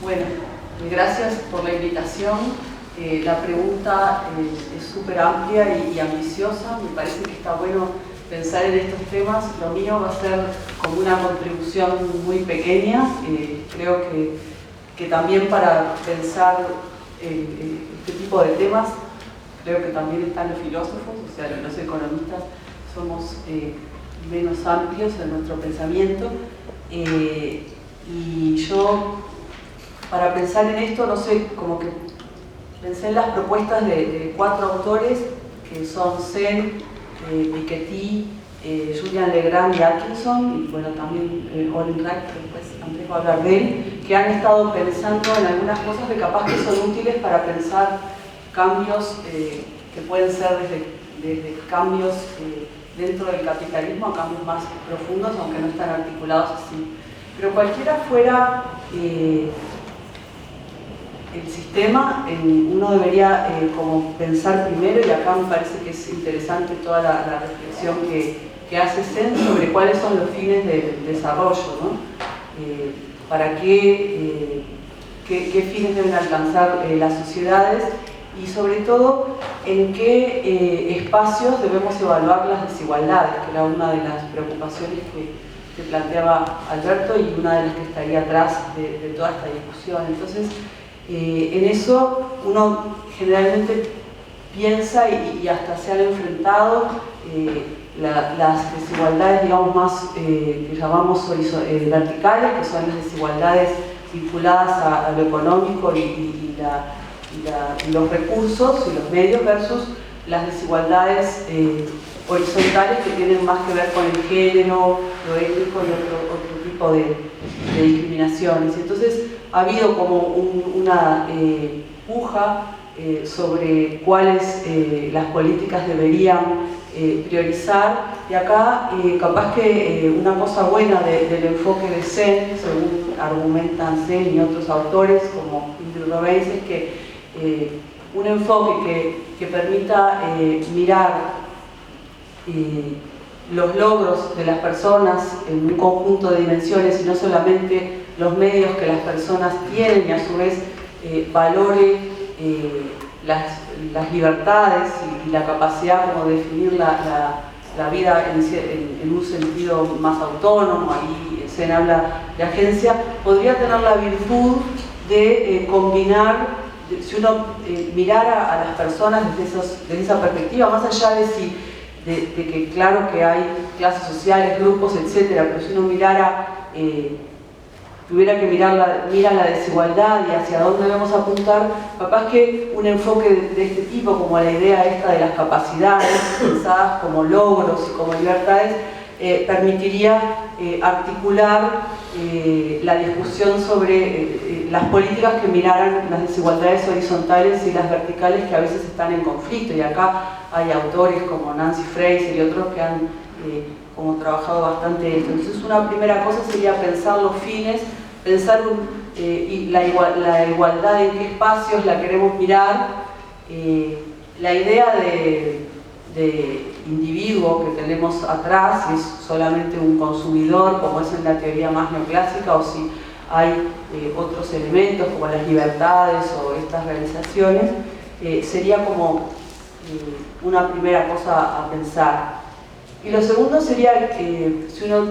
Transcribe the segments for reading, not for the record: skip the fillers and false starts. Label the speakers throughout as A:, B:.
A: Bueno, gracias por la invitación. La pregunta es súper amplia y ambiciosa. Me parece que está bueno pensar en estos temas. Lo mío va a ser como una contribución muy pequeña. Creo que también para pensar este tipo de temas, creo que también están los filósofos, o sea, los economistas somos menos amplios en nuestro pensamiento. Y yo, para pensar en esto, no sé, como que pensé en las propuestas de 4 autores, que son Sen, Piketty, Julian Le Grand y Atkinson, y bueno, también Olin Wright, que después Andrés va a hablar de él, que han estado pensando en algunas cosas que capaz que son útiles para pensar cambios que pueden ser desde cambios dentro del capitalismo a cambios más profundos, aunque no están articulados así. Pero cualquiera fuera el sistema, uno debería como pensar primero, y acá me parece que es interesante toda la reflexión que hace Sen sobre cuáles son los fines del desarrollo, ¿no? Para qué fines deben alcanzar las sociedades, y sobre todo en qué espacios debemos evaluar las desigualdades, que era una de las preocupaciones que planteaba Alberto y una de las que estaría atrás de toda esta discusión. Entonces, en eso uno generalmente piensa y hasta se han enfrentado las desigualdades, digamos, más que llamamos verticales, que son las desigualdades vinculadas a lo económico y los recursos y los medios, versus las desigualdades horizontales, que tienen más que ver con el género, lo étnico y otro tipo de discriminaciones. Entonces ha habido como una puja sobre cuáles las políticas deberían priorizar, y acá capaz que una cosa buena del enfoque de Sen, según argumentan Sen y otros autores como Ingrid Robbins, es que un enfoque que permita mirar los logros de las personas en un conjunto de dimensiones y no solamente los medios que las personas tienen, y a su vez valore las libertades y la capacidad como de definir la vida en un sentido más autónomo. Ahí Sen habla de agencia, podría tener la virtud de combinar, si uno mirara a las personas desde esa perspectiva, más allá de que claro que hay clases sociales, grupos, etcétera, pero si uno tuviera que mirar la desigualdad y hacia dónde debemos apuntar, capaz que un enfoque de este tipo, como la idea esta de las capacidades pensadas como logros y como libertades, permitiría articular la discusión sobre las políticas que miraran las desigualdades horizontales y las verticales, que a veces están en conflicto. Y acá hay autores como Nancy Fraser y otros que han como trabajado bastante esto. Entonces, una primera cosa sería pensar los fines, pensar y la igualdad, en qué espacios la queremos mirar. La idea de individuo que tenemos atrás, si es solamente un consumidor, como es en la teoría más neoclásica, o si hay otros elementos como las libertades o estas realizaciones, sería como una primera cosa a pensar. Y lo segundo sería si uno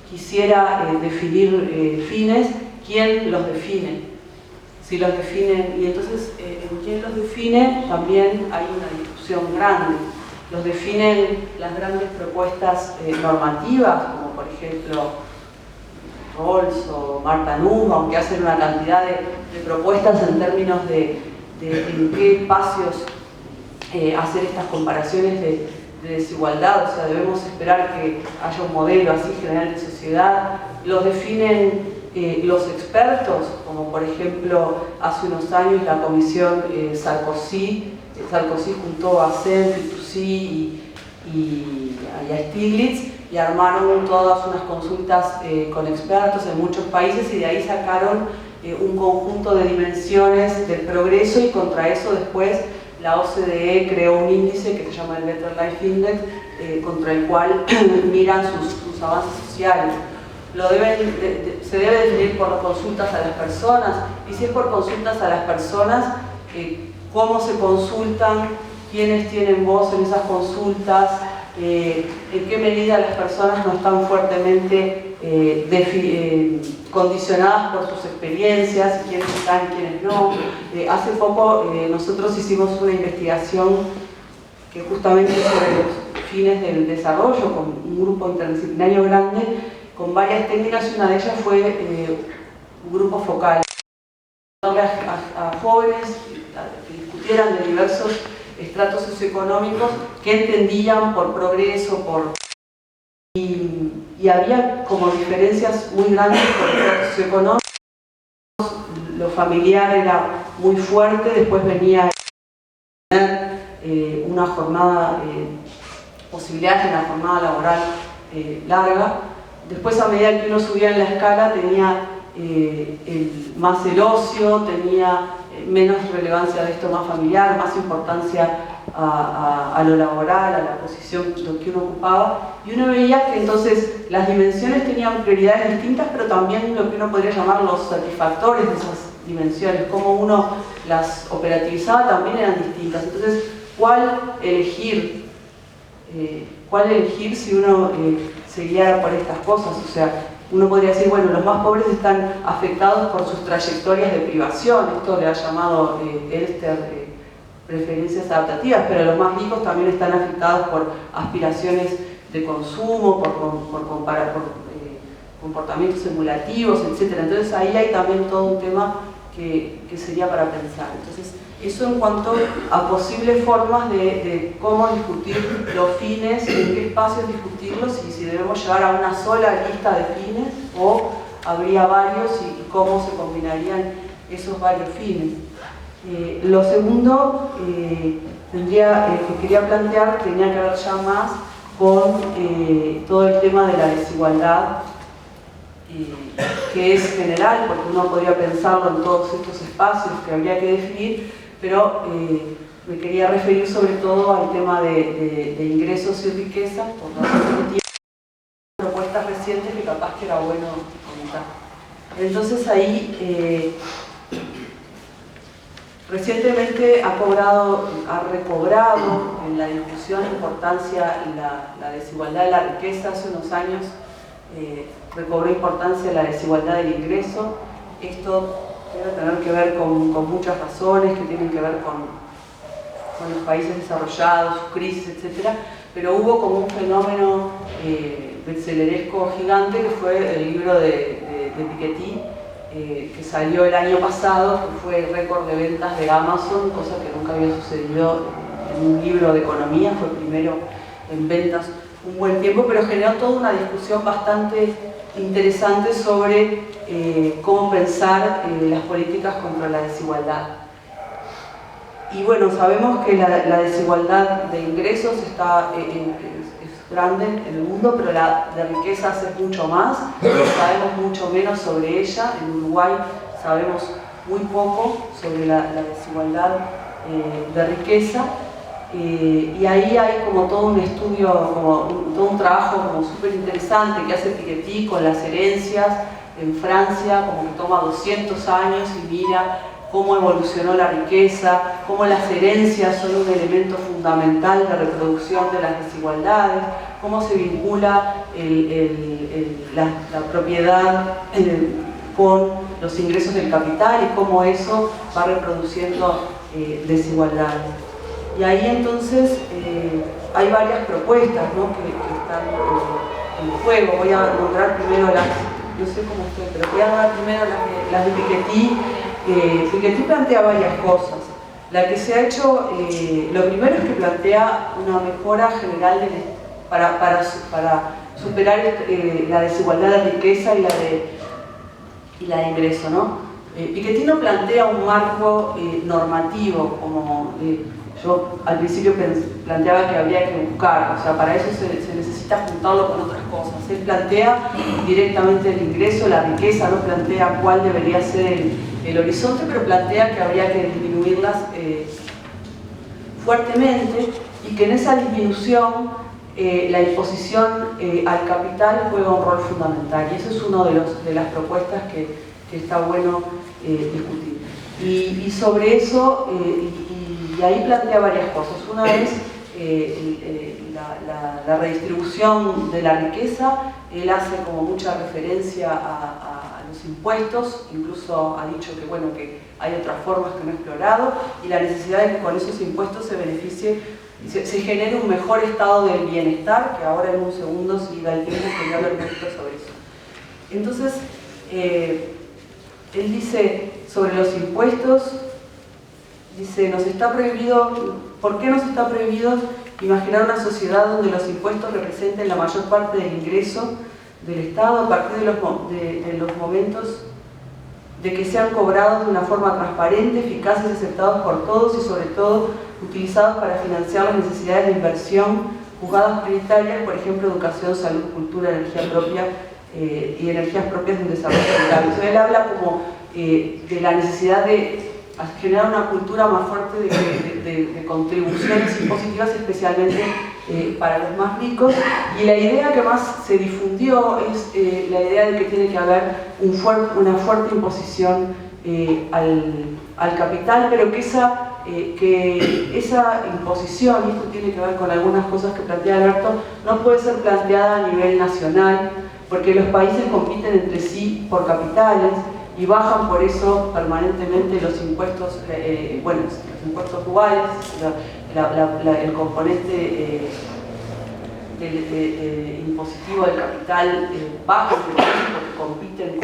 A: quisiera definir fines, ¿quién los define? Si los definen, y entonces en quién los define también hay una discusión grande. Los definen las grandes propuestas normativas, como por ejemplo Rawls o Martha Nussbaum, aunque hacen una cantidad de propuestas en términos de en qué espacios hacer estas comparaciones de desigualdad. O sea, debemos esperar que haya un modelo así general de sociedad. Los definen los expertos, como por ejemplo hace unos años la comisión Sarkozy juntó a Sen, Fitoussi y a Stiglitz, y armaron todas unas consultas con expertos en muchos países, y de ahí sacaron un conjunto de dimensiones del progreso, y contra eso después la OCDE creó un índice que se llama el Better Life Index, contra el cual miran sus avances sociales. se debe definir por consultas a las personas, y si es por consultas a las personas, cómo se consultan, quiénes tienen voz en esas consultas, en qué medida las personas no están fuertemente condicionadas por sus experiencias, quiénes están y quiénes no. Hace poco nosotros hicimos una investigación que justamente sobre los fines del desarrollo, con un grupo interdisciplinario grande, con varias técnicas, y una de ellas fue un grupo focal. A jóvenes que discutieran de diversos estratos socioeconómicos que entendían por progreso, y había como diferencias muy grandes por estratos socioeconómicos. Lo familiar era muy fuerte, después venía una jornada, posibilidades de una jornada laboral larga. Después, a medida que uno subía en la escala, tenía más el ocio, tenía menos relevancia de esto más familiar, más importancia a lo laboral, a la posición que uno ocupaba, y uno veía que entonces las dimensiones tenían prioridades distintas, pero también lo que uno podría llamar los satisfactores de esas dimensiones, cómo uno las operativizaba, también eran distintas. Entonces, ¿cuál elegir si uno se guiara por estas cosas? O sea, uno podría decir, bueno, los más pobres están afectados por sus trayectorias de privación, esto le ha llamado Elster preferencias adaptativas, pero los más ricos también están afectados por aspiraciones de consumo, por comportamientos emulativos, etc. Entonces ahí hay también todo un tema que sería para pensar. Entonces, eso en cuanto a posibles formas de cómo discutir los fines, en qué espacios discutirlos, y si debemos llegar a una sola lista de fines o habría varios, y cómo se combinarían esos varios fines. Lo segundo que quería plantear tenía que ver ya más con todo el tema de la desigualdad, que es general, porque uno podría pensarlo en todos estos espacios que habría que definir, pero me quería referir sobre todo al tema de ingresos y riqueza, por razones de tiempo, propuestas recientes que capaz que era bueno comentar. Entonces ahí, recientemente ha recobrado en la discusión importancia la desigualdad de la riqueza. Hace unos años recobró importancia la desigualdad del ingreso. Esto debe tener que ver con muchas razones que tienen que ver con los países desarrollados, sus crisis, etc. Pero hubo como un fenómeno bestselleresco gigante, que fue el libro de Piketty, que salió el año pasado, que fue el récord de ventas de Amazon, cosa que nunca había sucedido en un libro de economía. Fue primero en ventas un buen tiempo, pero generó toda una discusión bastante interesante sobre cómo pensar las políticas contra la desigualdad. Y bueno, sabemos que la desigualdad de ingresos es grande en el mundo, pero la de riquezas es mucho más. Sabemos mucho menos sobre ella. En Uruguay sabemos muy poco sobre la desigualdad de riqueza. Y ahí hay como todo un estudio, todo un trabajo como súper interesante que hace Piketty con las herencias en Francia, como que toma 200 años y mira cómo evolucionó la riqueza, cómo las herencias son un elemento fundamental de reproducción de las desigualdades, cómo se vincula la propiedad con los ingresos del capital y cómo eso va reproduciendo desigualdades. Y ahí entonces hay varias propuestas, ¿no?, que están en juego. Voy a nombrar primero no sé cómo estoy, pero voy a nombrar primero las de Piketty. Piketty plantea varias cosas. La que se ha hecho, lo primero es que plantea una mejora general para superar la desigualdad de riqueza y la de ingreso, ¿no? Piketty no plantea un marco normativo como yo al principio planteaba que habría que buscar, o sea, para eso se necesita juntarlo con otras cosas. Él plantea directamente el ingreso, la riqueza, no plantea cuál debería ser el horizonte, pero plantea que habría que disminuirlas fuertemente, y que en esa disminución la imposición al capital juega un rol fundamental, y eso es una de las propuestas que está bueno discutir. Y sobre eso, y ahí plantea varias cosas. Una es la redistribución de la riqueza. Él hace como mucha referencia a los impuestos, incluso ha dicho que, bueno, que hay otras formas que no ha explorado, y la necesidad de que con esos impuestos se beneficie, se genere un mejor estado del bienestar, que ahora en un segundo, si da el tiempo, quería hablar un poquito sobre eso. Entonces, él dice sobre los impuestos, dice, nos está prohibido, ¿por qué nos está prohibido imaginar una sociedad donde los impuestos representen la mayor parte del ingreso del Estado a partir de los momentos de que sean cobrados de una forma transparente, eficaces, aceptados por todos y sobre todo utilizados para financiar las necesidades de inversión juzgadas prioritarias, por ejemplo, educación, salud, cultura, energía propia y energías propias de un desarrollo rural? Entonces, él habla como de la necesidad de generar una cultura más fuerte de contribuciones impositivas, especialmente para los más ricos, y la idea que más se difundió es la idea de que tiene que haber una fuerte imposición al capital, pero que esa imposición, y esto tiene que ver con algunas cosas que plantea Alberto, no puede ser planteada a nivel nacional, porque los países compiten entre sí por capitales y bajan por eso permanentemente los impuestos, bueno, los impuestos duales, el componente impositivo del capital baja porque compiten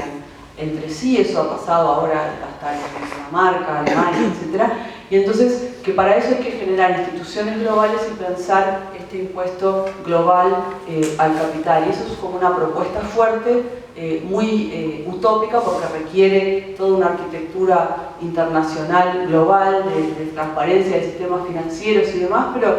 A: entre sí. Eso ha pasado ahora hasta en Dinamarca, Alemania, etc. Y entonces, que para eso hay que generar instituciones globales y pensar este impuesto global al capital. Y eso es como una propuesta fuerte, muy utópica, porque requiere toda una arquitectura internacional global de transparencia de sistemas financieros y demás, pero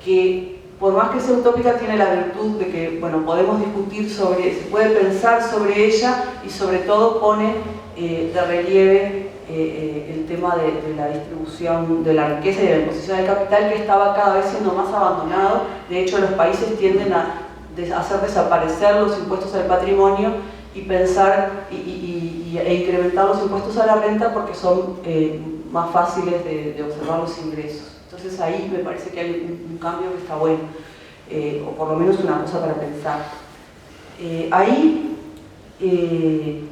A: que por más que sea utópica tiene la virtud de que, bueno, podemos discutir sobre, se puede pensar sobre ella, y sobre todo pone de relieve el tema de la distribución de la riqueza y de la imposición del capital, que estaba cada vez siendo más abandonado. De hecho, los países tienden a hacer desaparecer los impuestos al patrimonio y pensar e incrementar los impuestos a la renta, porque son más fáciles de observar los ingresos. Entonces ahí me parece que hay un cambio que está bueno, o por lo menos una cosa para pensar.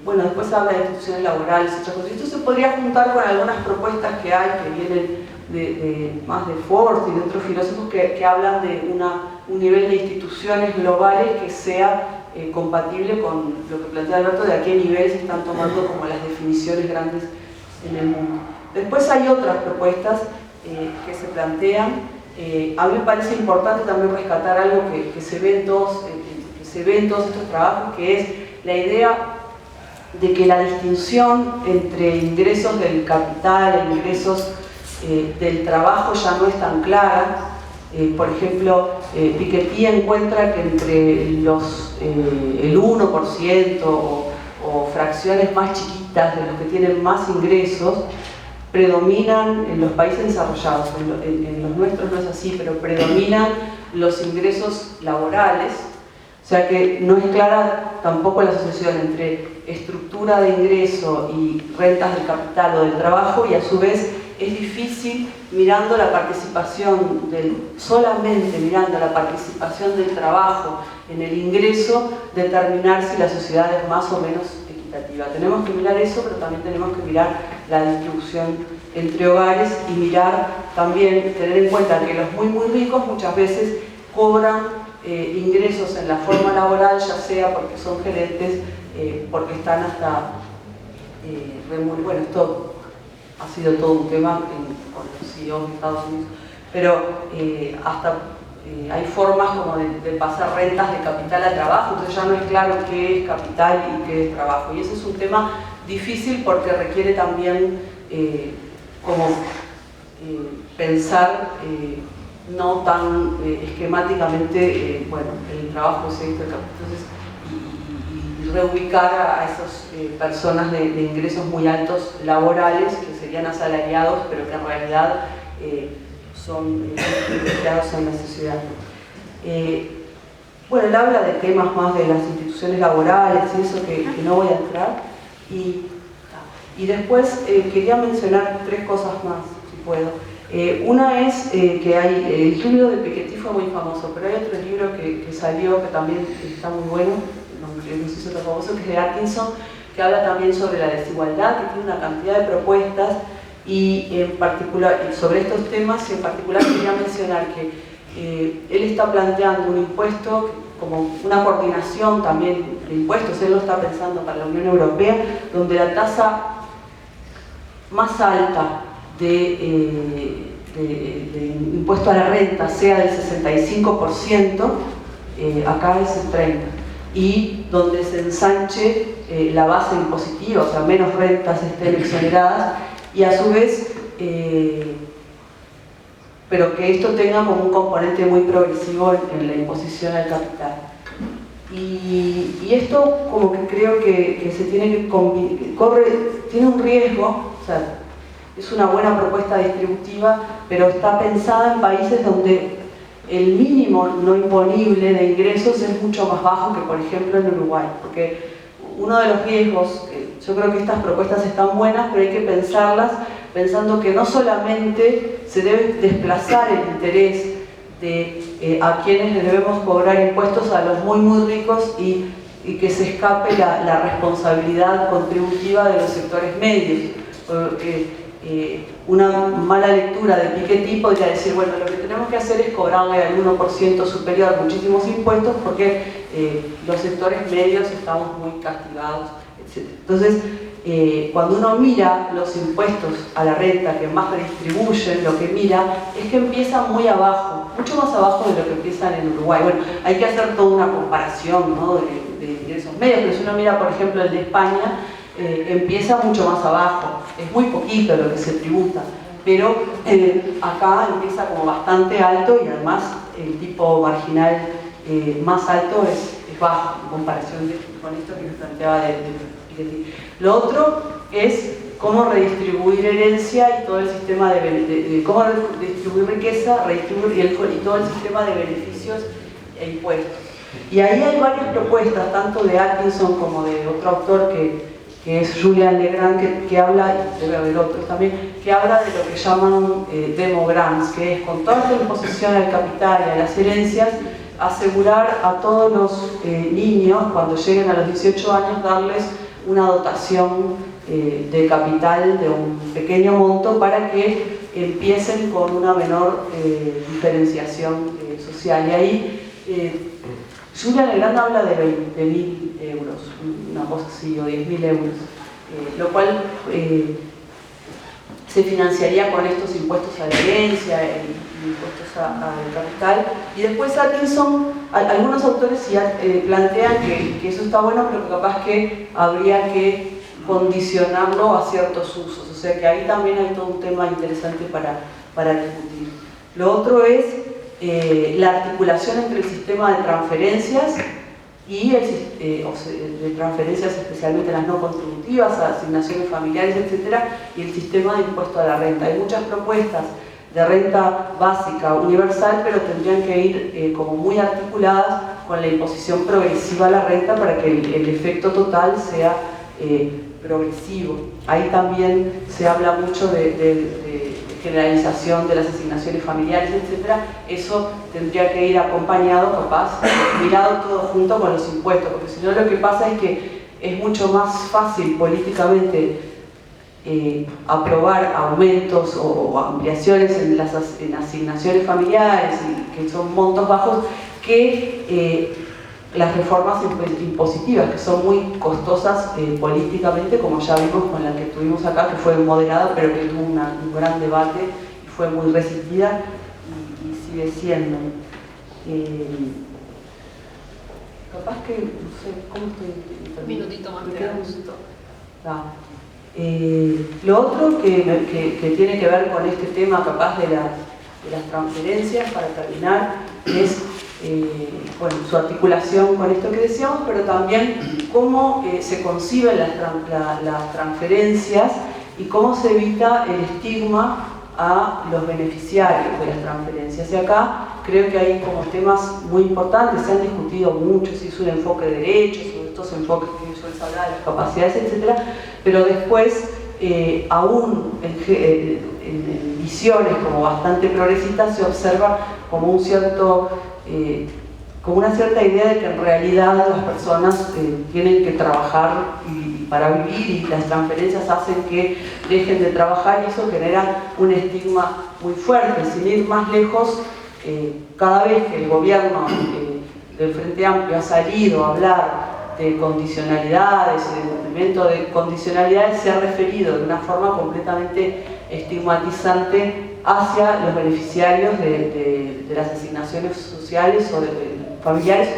A: Bueno, después habla de instituciones laborales, otras cosas. Esto se podría juntar con algunas propuestas que hay, que vienen más de Ford y de otros filósofos que hablan de un nivel de instituciones globales que sea compatible con lo que plantea Alberto, de a qué nivel se están tomando como las definiciones grandes en el mundo. Después hay otras propuestas que se plantean. A mí me parece importante también rescatar algo que se ve en todos estos trabajos, que es la idea de que la distinción entre ingresos del capital e ingresos del trabajo ya no es tan clara. Por ejemplo, Piketty encuentra que entre el 1% o fracciones más chiquitas de los que tienen más ingresos, predominan en los países desarrollados. En los nuestros no es así, pero predominan los ingresos laborales. O sea que no es clara tampoco la asociación entre estructura de ingreso y rentas del capital o del trabajo, y a su vez es difícil, mirando la participación solamente mirando la participación del trabajo en el ingreso, determinar si la sociedad es más o menos equitativa. Tenemos que mirar eso, pero también tenemos que mirar la distribución entre hogares, y mirar también, tener en cuenta que los muy ricos muchas veces cobran ingresos en la forma laboral, ya sea porque son gerentes, porque están hasta bueno, esto ha sido todo un tema con los CEOs de Estados Unidos, pero hasta hay formas como de pasar rentas de capital a trabajo. Entonces ya no es claro qué es capital y qué es trabajo, y ese es un tema difícil porque requiere también pensar no tan esquemáticamente, bueno, el trabajo es esto, entonces, y reubicar a esas personas de ingresos muy altos laborales, que serían asalariados, pero que en realidad son privilegiados en la sociedad. Bueno, él habla de temas más de las instituciones laborales y eso que no voy a entrar. Y después quería mencionar 3 cosas más, si puedo. Una es que el libro de Piketty fue muy famoso, pero hay otro libro que salió que también está muy bueno, no sé si es otro famoso, que es de Atkinson, que habla también sobre la desigualdad, que tiene una cantidad de propuestas y en particular sobre estos temas. En particular quería mencionar que él está planteando un impuesto como una coordinación también de impuestos, él lo está pensando para la Unión Europea, donde la tasa más alta de impuesto a la renta sea del 65%, acá es el 30%, y donde se ensanche la base impositiva, o sea, menos rentas estén exoneradas, y a su vez, pero que esto tenga como un componente muy progresivo en la imposición al capital. Y esto como que creo que se tiene que tiene un riesgo, o sea, es una buena propuesta distributiva, pero está pensada en países donde el mínimo no imponible de ingresos es mucho más bajo que, por ejemplo, en Uruguay. Porque uno de los riesgos, yo creo que estas propuestas están buenas, pero hay que pensarlas pensando que no solamente se debe desplazar el interés de a quienes le debemos cobrar impuestos a los muy ricos y que se escape la responsabilidad contributiva de los sectores medios. Porque una mala lectura de Piketty podría decir, bueno, lo que tenemos que hacer es cobrarle al 1% superior muchísimos impuestos porque los sectores medios estamos muy castigados, etc. Entonces, cuando uno mira los impuestos a la renta que más redistribuyen, lo que mira es que empiezan muy abajo, mucho más abajo de lo que empiezan en Uruguay. Bueno, hay que hacer toda una comparación, ¿no?, de ingresos medios, pero si uno mira, por ejemplo, el de España, empieza mucho más abajo, es muy poquito lo que se tributa, pero acá empieza como bastante alto y además el tipo marginal más alto es bajo en comparación con esto que nos planteaba de Piketty. Lo otro es cómo redistribuir herencia y todo el sistema cómo redistribuir riqueza, y todo el sistema de beneficios e impuestos. Y ahí hay varias propuestas, tanto de Atkinson como de otro autor que es Julian Legrand, que habla, y debe haber otros también, que habla de lo que llaman demograms, que es con toda esta imposición al capital y a las herencias, asegurar a todos los niños, cuando lleguen a los 18 años, darles una dotación de capital de un pequeño monto para que empiecen con una menor diferenciación social. Y ahí Julian Legrand habla de 20.000 euros, una cosa así, o 10.000 euros, lo cual se financiaría con estos impuestos a la herencia y impuestos al capital. Y después Atkinson, algunos autores ya plantean que eso está bueno, pero que capaz que habría que condicionarlo a ciertos usos, o sea que ahí también hay todo un tema interesante para discutir. Lo otro es la articulación entre el sistema de transferencias y de transferencias especialmente las no contributivas, asignaciones familiares, etcétera, y el sistema de impuesto a la renta. Hay muchas propuestas de renta básica universal, pero tendrían que ir como muy articuladas con la imposición progresiva a la renta para que el efecto total sea progresivo. Ahí también se habla mucho de generalización de las asignaciones familiares, etc. Eso tendría que ir acompañado, capaz, mirado todo junto con los impuestos, porque si no lo que pasa es que es mucho más fácil políticamente aprobar aumentos o ampliaciones en asignaciones familiares, que son montos bajos, que las reformas impositivas, que son muy costosas políticamente, como ya vimos con la que tuvimos acá, que fue moderada, pero que tuvo un gran debate y fue muy resistida y sigue siendo. Capaz que, no sé, ¿cómo estoy?
B: Un minutito más.
A: Me queda un minuto. Lo otro que tiene que ver con este tema, capaz de las transferencias, para terminar, es bueno, su articulación con esto que decíamos, pero también cómo se conciben las transferencias y cómo se evita el estigma a los beneficiarios de las transferencias. Y acá creo que hay como temas muy importantes, se han discutido mucho, si es un enfoque de derechos, o estos enfoques que yo les hablaba, de las capacidades, etc. Pero después, aún en visiones como bastante progresistas, se observa como un cierto... como una cierta idea de que en realidad las personas tienen que trabajar para vivir, y las transferencias hacen que dejen de trabajar, y eso genera un estigma muy fuerte. Sin ir más lejos, cada vez que el gobierno del Frente Amplio ha salido a hablar de condicionalidades y de cumplimiento de condicionalidades, se ha referido de una forma completamente estigmatizante hacia los beneficiarios de las asignaciones sociales o familiares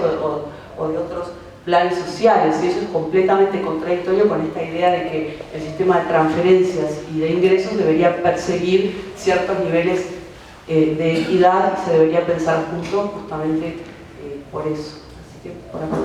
A: o de otros planes sociales, y eso es completamente contradictorio con esta idea de que el sistema de transferencias y de ingresos debería perseguir ciertos niveles de equidad, y se debería pensar juntos justamente por eso. Así que por acá.